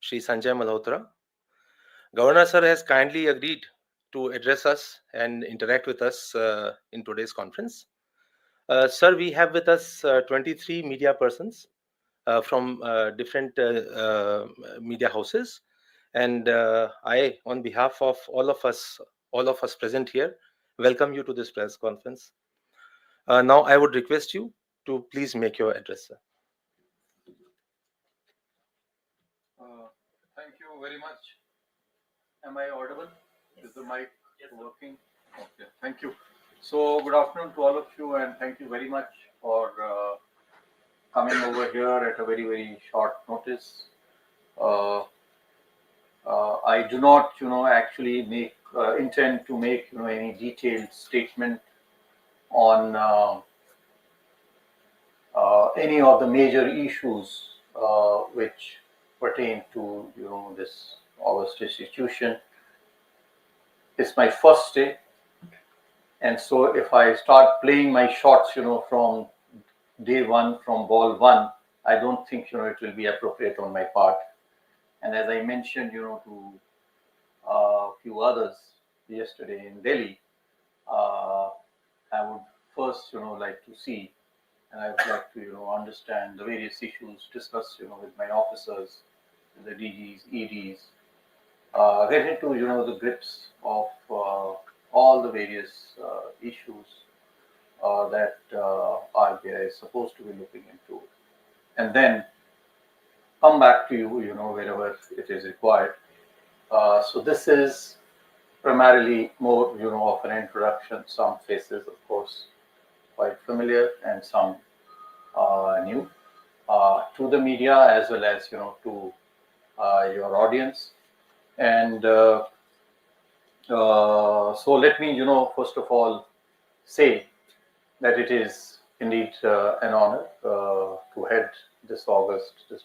Shri Sanjay Malhotra. Governor sir has kindly agreed to address us and interact with us in today's conference. Sir, we have with us 23 media persons from different media houses, and I, on behalf of all of us present here, welcome you to this press conference. Now, I would request you to please make your address, sir. Thank you very much. Am I audible? Yes. Is the mic working? Okay, thank you. So, good afternoon to all of you, and thank you very much for coming over here at a very, very short notice. I do not, actually intend to make, any detailed statement on any of the major issues which pertain to, this August institution. It's my first day, and so if I start playing my shots, from day one, from ball one, I don't think, it will be appropriate on my part. And as I mentioned, to a few others yesterday in Delhi, I would first, like to see, and I would like to, understand the various issues, discuss, with my officers, with the DGs, EDs, get into, the grips of all the various issues that RBI is supposed to be looking into, and then come back to you, wherever it is required. So this is primarily more, of an introduction. Some faces, of course, quite familiar, and some new to the media as well as, to your audience. And so let me, first of all, say that it is indeed an honor to head this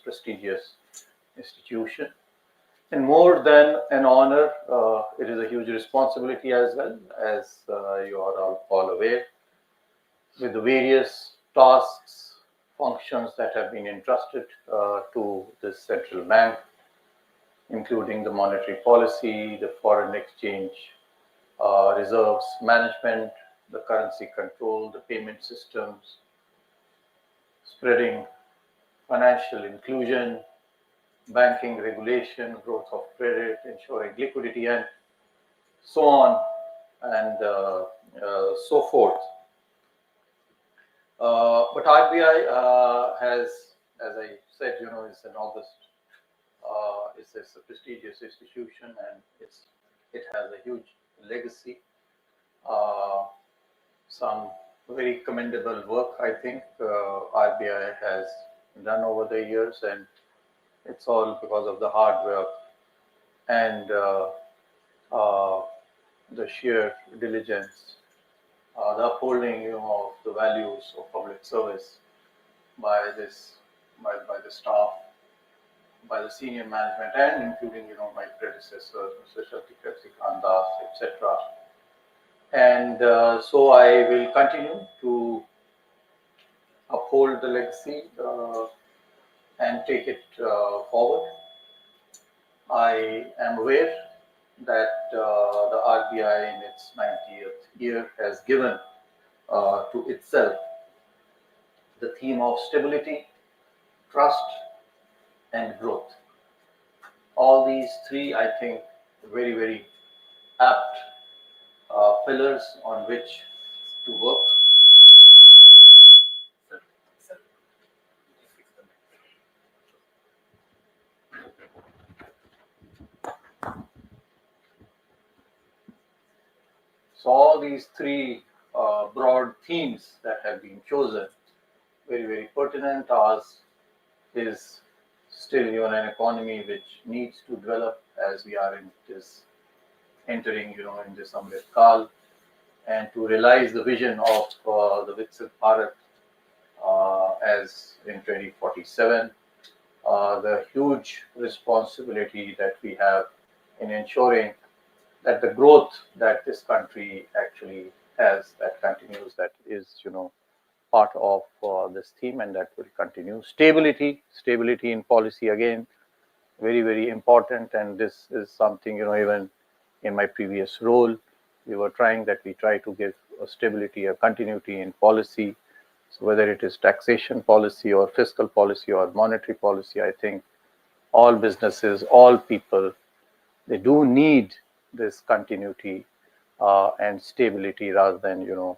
prestigious institution. And more than an honor, it is a huge responsibility as well, as you are all aware, with the various tasks, functions that have been entrusted to this central bank, including the monetary policy, the foreign exchange reserves management, the currency control, the payment systems, spreading financial inclusion, banking regulation, growth of credit, ensuring liquidity, and so on and so forth. But RBI has, as I said, is an August. It's a prestigious institution, and it has a huge legacy. Some very commendable work, I think, RBI has done over the years, and it's all because of the hard work and the sheer diligence, the upholding, of the values of public service by the staff, by the senior management, and including, my predecessors, Mr. Shakti Das, etc. And so I will continue to uphold the legacy and take it forward. I am aware that the RBI in its 90th year has given to itself the theme of stability, trust, and growth. All these three, I think, very, very apt pillars on which to work. So all these three broad themes that have been chosen, very, very pertinent. Ours is still, an economy which needs to develop as we are entering, in this Amrit Kal, and to realize the vision of the Viksit Bharat as in 2047, the huge responsibility that we have in ensuring that the growth that this country actually has, that continues, that is, part of this theme, and that will continue. Stability in policy again, very, very important. And this is something, even in my previous role, we were trying that we try to give a stability, a continuity in policy. So whether it is taxation policy or fiscal policy or monetary policy, I think all businesses, all people, they do need this continuity and stability rather than,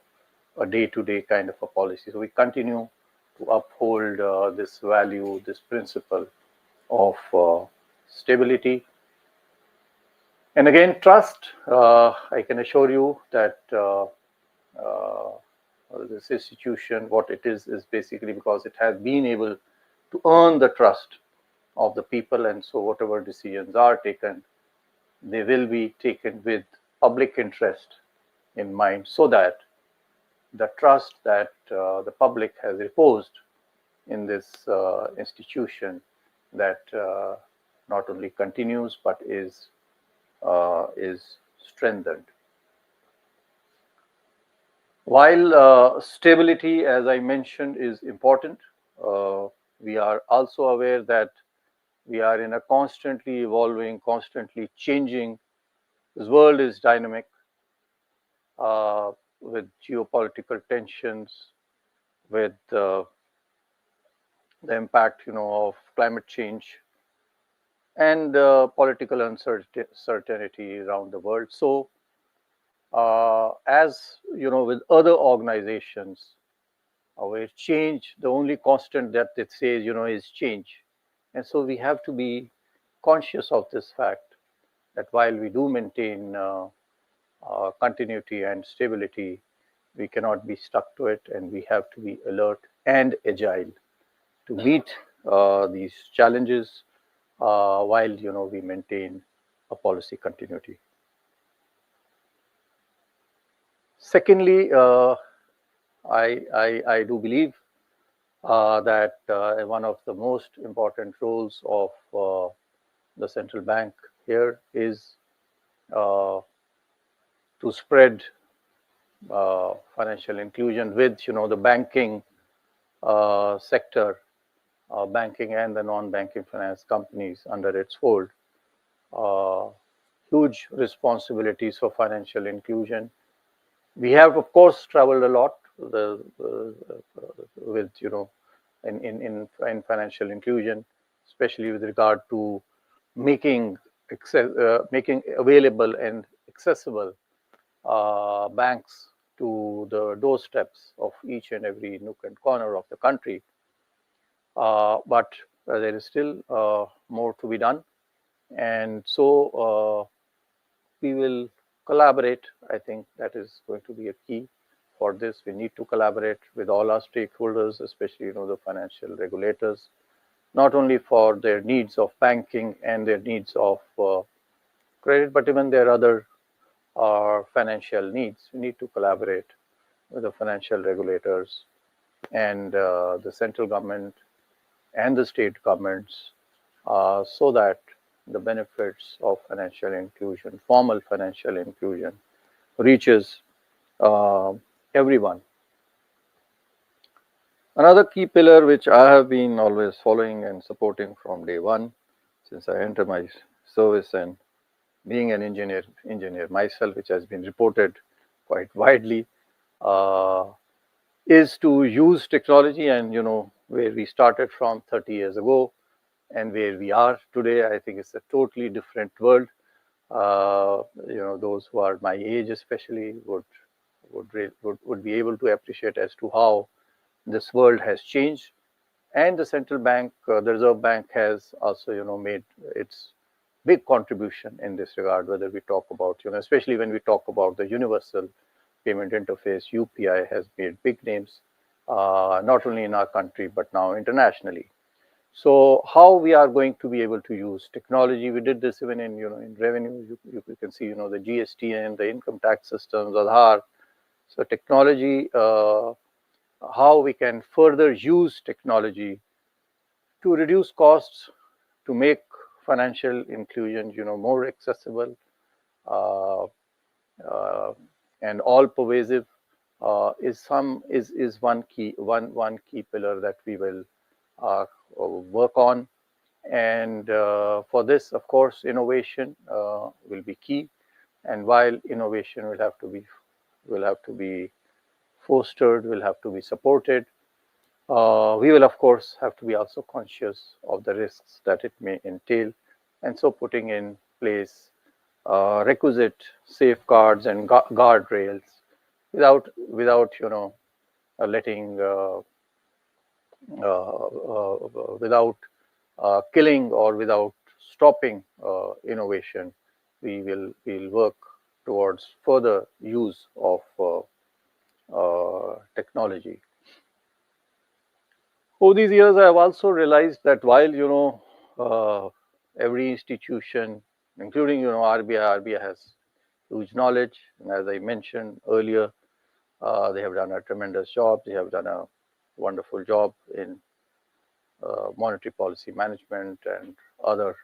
a day-to-day kind of a policy. So we continue to uphold this value, this principle of stability. And again, trust. I can assure you that this institution, what it is basically because it has been able to earn the trust of the people. And so whatever decisions are taken, they will be taken with public interest in mind, so that the trust that the public has reposed in this institution, that not only continues but is strengthened. While stability, as I mentioned, is important, we are also aware that we are in a constantly evolving, constantly changing. This world is dynamic, with geopolitical tensions, with the impact, of climate change, and political uncertainty around the world. So, as with other organizations, where change, the only constant that it says, is change. And so we have to be conscious of this fact that while we do maintain continuity and stability, we cannot be stuck to it, and we have to be alert and agile to meet these challenges while we maintain a policy continuity. Secondly, I do believe that one of the most important roles of the central bank here is to spread financial inclusion with the banking sector, banking and the non-banking finance companies under its fold. Huge responsibilities for financial inclusion. We have, of course, traveled a lot with in financial inclusion, especially with regard to making available and accessible banks to the doorsteps of each and every nook and corner of the country. But there is still more to be done, and so we will collaborate. I think that is going to be a key for this. We need to collaborate with all our stakeholders, especially the financial regulators, not only for their needs of banking and their needs of credit, but even their other financial needs. We need to collaborate with the financial regulators and the central government and the state governments, so that the benefits of financial inclusion, formal financial inclusion, reaches everyone. Another key pillar which I have been always following and supporting from day one, since I entered my service, and being an engineer myself, which has been reported quite widely, is to use technology. And where we started from 30 years ago and where we are today, I think it's a totally different world. Those who are my age especially would be able to appreciate as to how this world has changed. And the central bank, the Reserve Bank, has also made its big contribution in this regard. Whether we talk about, especially when we talk about the universal payment interface, UPI has made big names, not only in our country but now internationally. So how we are going to be able to use technology? We did this even in in revenue. You can see the GST and the income tax systems, Aadhaar. So technology, how we can further use technology to reduce costs, to make financial inclusion more accessible and all pervasive, is one key pillar that we will work on. And for this, of course, innovation will be key. And while innovation will have to be fostered, will have to be supported, we will, of course, have to be also conscious of the risks that it may entail, and so putting in place requisite safeguards and guardrails without letting without killing or without stopping innovation. We'll work towards further use of technology. Over these years, I have also realized that while every institution, including RBI has huge knowledge, and as I mentioned earlier, they have done a tremendous job. They have done a wonderful job in monetary policy management and other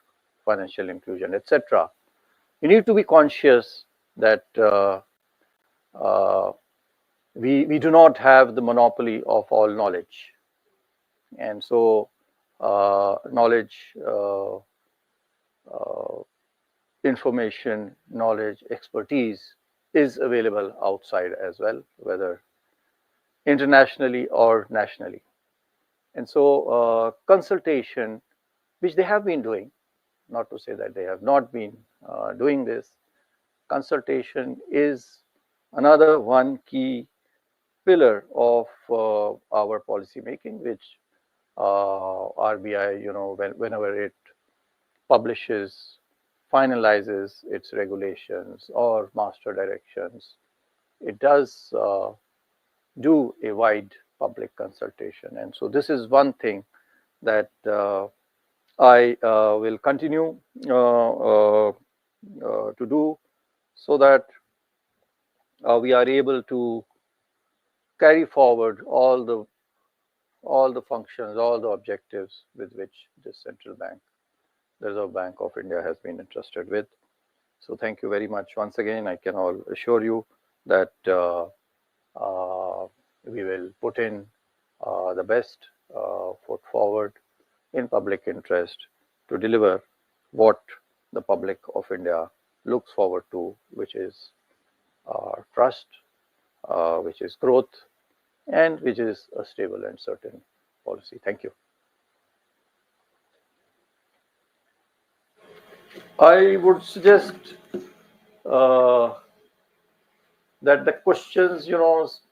financial inclusion, etc. We need to be conscious that we do not have the monopoly of all knowledge, and so knowledge, information, knowledge, expertise is available outside as well, whether internationally or nationally. And so consultation, which they have been doing, not to say that they have not been doing this, consultation is another one key pillar of our policy making, which RBI, whenever it publishes, finalizes its regulations or master directions, it does do a wide public consultation. And so this is one thing that I will continue to do, so that we are able to carry forward all the functions, all the objectives with which this central bank, the Reserve Bank of India, has been entrusted with. So thank you very much once again. I can all assure you that we will put in the best foot forward in public interest to deliver what the public of India looks forward to, which is trust, which is growth, and which is a stable and certain policy. Thank you. I would suggest that the questions,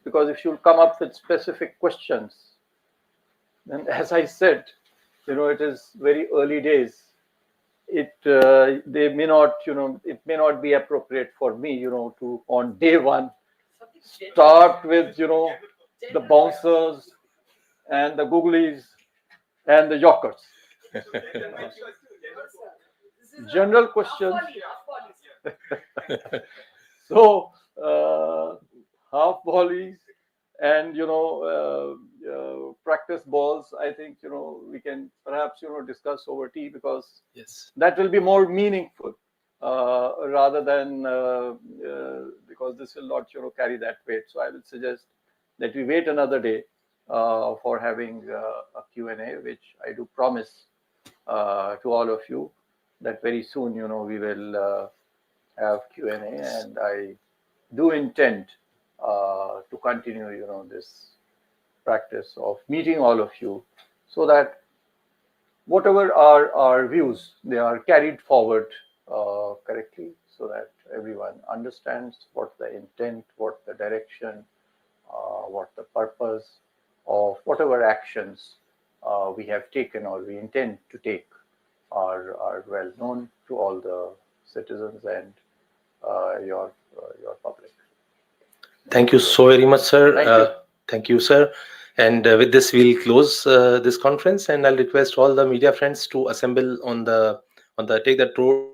because if you come up with specific questions, then as I said, it is very early days. It may not be appropriate for me, to on day one start with, the bouncers and the googlies and the jokers. General questions. So half volleys and practice balls, I think we can perhaps discuss over tea, because Yes, that will be more meaningful rather than because this will not carry that weight. So I will suggest that we wait another day for having a Q&A, which I do promise to all of you that very soon we will have Q&A, and I do intend to continue this practice of meeting all of you, so that whatever are our views, they are carried forward correctly, so that everyone understands what the intent, what the direction, what the purpose of whatever actions we have taken or we intend to take are well known to all the citizens and your public. thank you so very much, sir. Thank you. Thank you, sir. And with this, we'll close this conference, and I'll request all the media friends to assemble on the take that road